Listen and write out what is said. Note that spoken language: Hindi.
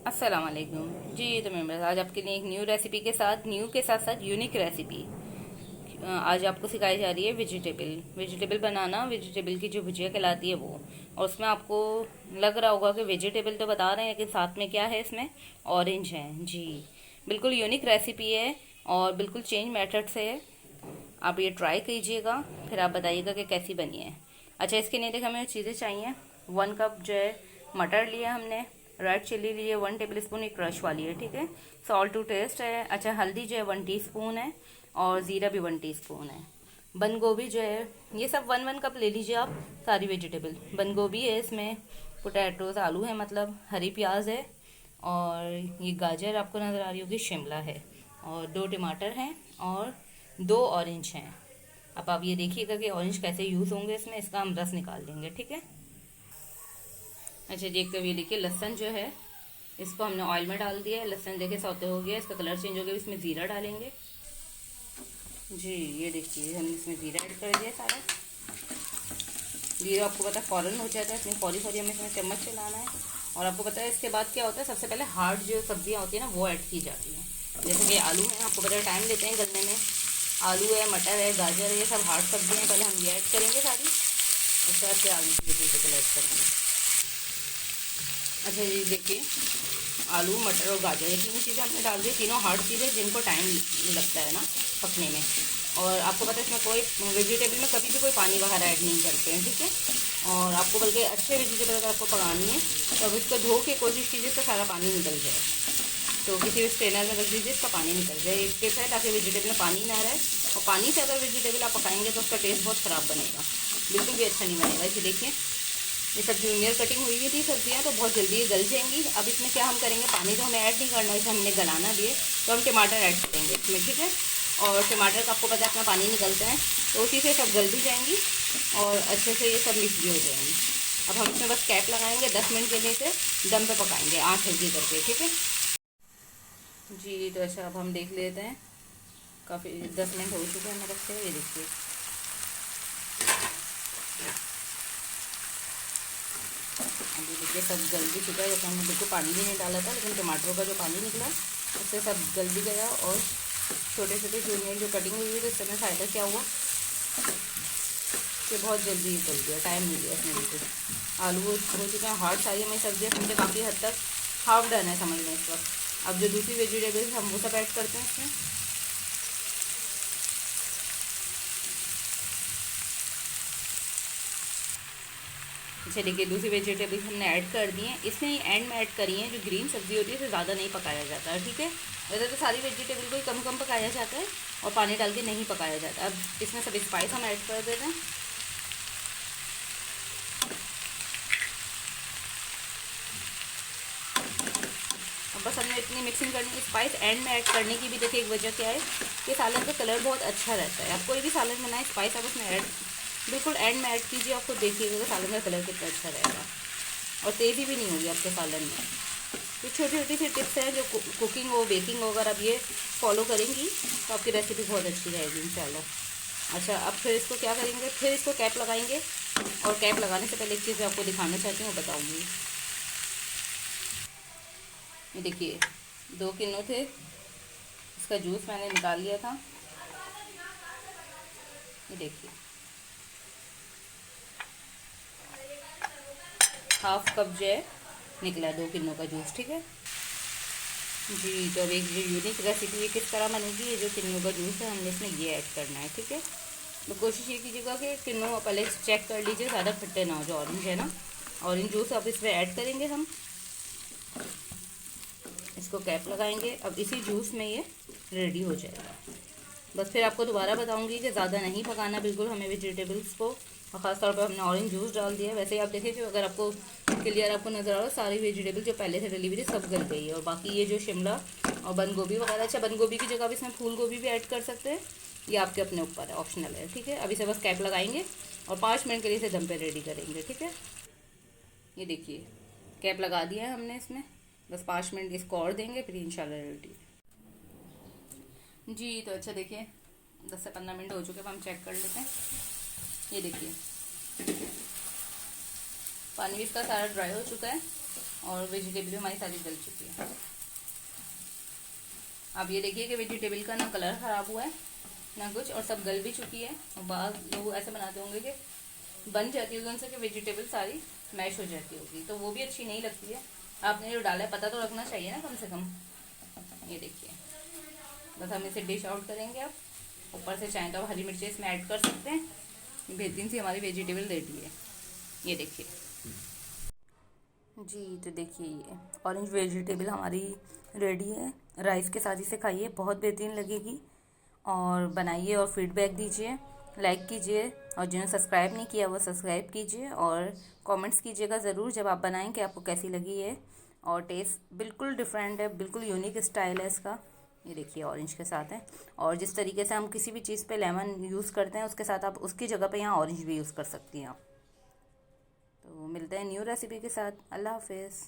अस्सलाम वालेकुम जी। तो मेंबर्स, आज आपके लिए एक न्यू रेसिपी के साथ साथ यूनिक रेसिपी आज आपको सिखाई जा रही है। वेजिटेबल बनाना, वेजिटेबल की जो भुजिया कहलाती है वो। और उसमें आपको लग रहा होगा कि वेजिटेबल तो बता रहे हैं, लेकिन साथ में क्या है इसमें? ऑरेंज है जी। बिल्कुल यूनिक रेसिपी है और बिल्कुल चेंज मेथड से है। आप ये ट्राई कीजिएगा, फिर आप बताइएगा कि कैसी बनी है। अच्छा, इसके लिए देख हमें चीज़ें चाहिए। 1 कप जो है मटर लिया हमने। रेड चिल्ली लिए 1 टेबल स्पून, एक क्रश वाली है, ठीक है। सॉल्ट टू टेस्ट है। अच्छा, हल्दी जो है 1 टीस्पून है और ज़ीरा भी 1 टीस्पून है। बंद गोभी जो है, ये सब 1 1 कप ले लीजिए आप, सारी वेजिटेबल। बंद गोभी है इसमें, पोटैटोज आलू है, मतलब हरी प्याज है, और ये गाजर आपको नज़र आ रही होगी, शिमला है, और 2 टमाटर हैं, और 2 ऑरेंज हैं। अब आप ये देखिएगा कि ऑरेंज कैसे यूज़ होंगे इसमें, इसका हम रस निकाल देंगे, ठीक है। अच्छा जी, एक तो ये देखिए लहसन जो है, इसको हमने ऑयल में डाल दिया है। लहसन देखिए सौते हो गया, इसका कलर चेंज हो गया। इसमें ज़ीरा डालेंगे जी। ये देखिए हमने इसमें ज़ीरा ऐड कर दिया सारा। ज़ीरा आपको पता है फ़ौरन हो जाता है, इसमें फौरी फौरी हमें इसमें चम्मच चलाना है। और आपको पता है इसके बाद क्या होता है, सबसे पहले हार्ड जो सब्जियां होती है ना वो ऐड की जाती हैं। जैसे कि आलू है, आपको पता है टाइम लेते हैं गलने में। आलू है, मटर है, गाजर है, ये सब हार्ड सब्जियां हैं, पहले हम ये ऐड करेंगे सारी, उसके बाद फिर आलू की वेजिटेबल ऐड करेंगे। अच्छा जी, देखिए आलू, मटर और गाजर, ये तीनों चीज़ें हमने डाल दी। तीनों हार्ड चीज़ें जिनको टाइम लगता है ना पकने में। और आपको पता है इसमें कोई वेजिटेबल में कभी भी कोई पानी वगैरह ऐड नहीं करते हैं, ठीक है। और आपको बल्कि अच्छे वेजिटेबल अगर आपको पकानी है तो अब इसको धो के कोशिश कीजिए इसका सारा पानी निकल जाए। तो किसी भी स्ट्रेनर में रख दीजिए, इसका पानी निकल जाए। एक टिप है ताकि वेजिटेबल में पानी ना रहे। और पानी से अगर वेजिटेबल आप पकाएंगे तो उसका टेस्ट बहुत ख़राब बनेगा, बिल्कुल भी अच्छा नहीं बनेगा। इसे देखिए, ये सब जूनियर कटिंग हुई हुई थी सब्जियां, तो बहुत जल्दी ये गल जाएंगी। अब इसमें क्या हम करेंगे, पानी तो हमें ऐड नहीं करना, इसे हमने गलाना भी है, तो हम टमाटर ऐड करेंगे इसमें, ठीक है। और टमाटर का आपको पता है अपना पानी निकलता है, तो उसी से सब गल भी जाएंगी और अच्छे से ये सब मिक्स भी हो जाएंगी। अब हम इसमें बस कैप लगाएंगे, 10 मिनट के लिए इसे दम पे पकाएंगे, आँच हल्की करके, ठीक है जी। तो अच्छा, अब हम देख लेते हैं, काफ़ी 10 मिनट हो चुके हैं हमें रखते हुए। ये देखिए अभी देखिए सब गल भी चुका है। जैसे हमने बिल्कुल पानी भी नहीं डाला था, लेकिन टमाटरों का जो पानी निकला उससे सब गल भी गया। और छोटे छोटे जूनियर जो कटिंग हुई हुई तो इससे फ़ायदा क्या हुआ कि बहुत जल्दी गल गया, टाइम नहीं लिया इसमें बिल्कुल। आलू हो चुके हैं हार्ड, सारी हमारी सब्जियाँ समझे काफ़ी हद तक हाफ डन है समझ लें इस वक्त। अब जो दूसरी वेजिटेबल्स हम वो सब ऐड करते हैं इसमें। अच्छा देखिए, दूसरी वेजिटेबल्स हमने ऐड कर दी हैं, इसमें एंड में ऐड करी हैं। जो ग्रीन सब्जी होती है इसे ज़्यादा नहीं पकाया जाता है, ठीक है। वैसे तो सारी वेजिटेबल को ही कम कम पकाया जाता है और पानी डाल के नहीं पकाया जाता। अब इसमें सब स्पाइस हम ऐड कर देते हैं। अब बस हमने इतनी मिक्सिंग करनी है। स्पाइस एंड में ऐड करने की भी देखिए एक वजह क्या है कि सालन का कलर बहुत अच्छा रहता है। आप कोई भी सालन बनाए, स्पाइस आप उसमें ऐड बिल्कुल एंड में ऐड कीजिए, आपको देखिएगा कि सालन का कलर कितना अच्छा रहेगा और तेज़ी भी नहीं होगी आपके सालन में। तो छोटी छोटी सी टिप्स हैं जो कुकिंग हो, बेकिंग हो, अगर आप ये फॉलो करेंगी तो आपकी रेसिपी बहुत अच्छी रहेगी इंशाल्लाह। अच्छा, अब फिर इसको क्या करेंगे, फिर इसको कैप लगाएंगे। और कैप लगाने से पहले एक चीज़ आपको दिखाना चाहती हूँ, बताऊँगी। ये देखिए 2 किलो थे, इसका जूस मैंने निकाल लिया था। ये देखिए 1/2 कप जो है निकला 2 किलो का जूस, ठीक है जी। तो अब एक जो यूनिक रेसिपी है किस तरह बनेगी, ये जो किन्नू का जूस है हमने इसमें ये ऐड करना है, ठीक है। तो कोशिश ये कीजिएगा कि किन्नू पहले चेक कर लीजिए, ज़्यादा खट्टे ना हो। जो ऑरेंज है ना, ऑरेंज जूस अब इसमें ऐड करेंगे हम। इसको कैप लगाएंगे। अब इसी जूस में ये रेडी हो जाएगा। बस फिर आपको दोबारा बताऊंगी कि ज़्यादा नहीं पकाना बिल्कुल हमें वेजिटेबल्स को। और ख़ासतौर पर हमने ऑरेंज जूस डाल दिया है। वैसे ही आप देखिए कि अगर आपको क्लियर आपको नज़र आ रहा हो, सारी वेजिटेबल जो पहले से डली हुई थी सब गल गई है। और बाकी ये जो शिमला और बंद गोभी वगैरह, अच्छा बंद गोभी की जगह भी इसमें फूल गोभी भी ऐड कर सकते हैं, ये आपके अपने ऊपर है, ऑप्शनल है, ठीक है। अब इसे बस कैप लगाएंगे और 5 मिनट के लिए इसे दम पे रेडी करेंगे, ठीक है। ये देखिए कैप लगा दिया है हमने इसमें, बस 5 मिनट इसको और देंगे, फिर इंशाल्लाह रेडी जी। तो अच्छा देखिए 10 से 15 मिनट हो चुके हैं, अब हम चेक कर लेते हैं। ये देखिए पानी भी इसका सारा ड्राई हो चुका है और वेजिटेबल भी हमारी सारी गल चुकी है। आप ये देखिए कि वेजिटेबल का ना कलर ख़राब हुआ है ना कुछ, और सब गल भी चुकी है। और बाद लोग ऐसे बनाते होंगे कि बन जाती होगी उनसे कि वेजिटेबल सारी मैश हो जाती होगी, तो वो भी अच्छी नहीं लगती है। आपने जो डाला है पता तो रखना चाहिए ना कम से कम। ये देखिए, बस हम इसे डिश आउट करेंगे। अब ऊपर से चाहें तो आप हरी मिर्ची इसमें ऐड कर सकते हैं। बेहतरीन सी हमारी वेजिटेबल रेडी है, ये देखिए जी। तो देखिए ये ऑरेंज वेजिटेबल हमारी रेडी है। राइस के साथ इसे खाइए, बहुत बेहतरीन लगेगी। और बनाइए और फीडबैक दीजिए, लाइक कीजिए, और जिन्होंने सब्सक्राइब नहीं किया वो सब्सक्राइब कीजिए, और कमेंट्स कीजिएगा ज़रूर जब आप बनाएं कि आपको कैसी लगी है। और टेस्ट बिल्कुल डिफरेंट है, बिल्कुल यूनिक स्टाइल है इसका। ये देखिए ऑरेंज के साथ है, और जिस तरीके से हम किसी भी चीज़ पे लेमन यूज़ करते हैं उसके साथ आप उसकी जगह पे यहाँ ऑरेंज भी यूज़ कर सकती हैं आप। तो मिलते हैं न्यू रेसिपी के साथ। अल्लाह हाफिज़।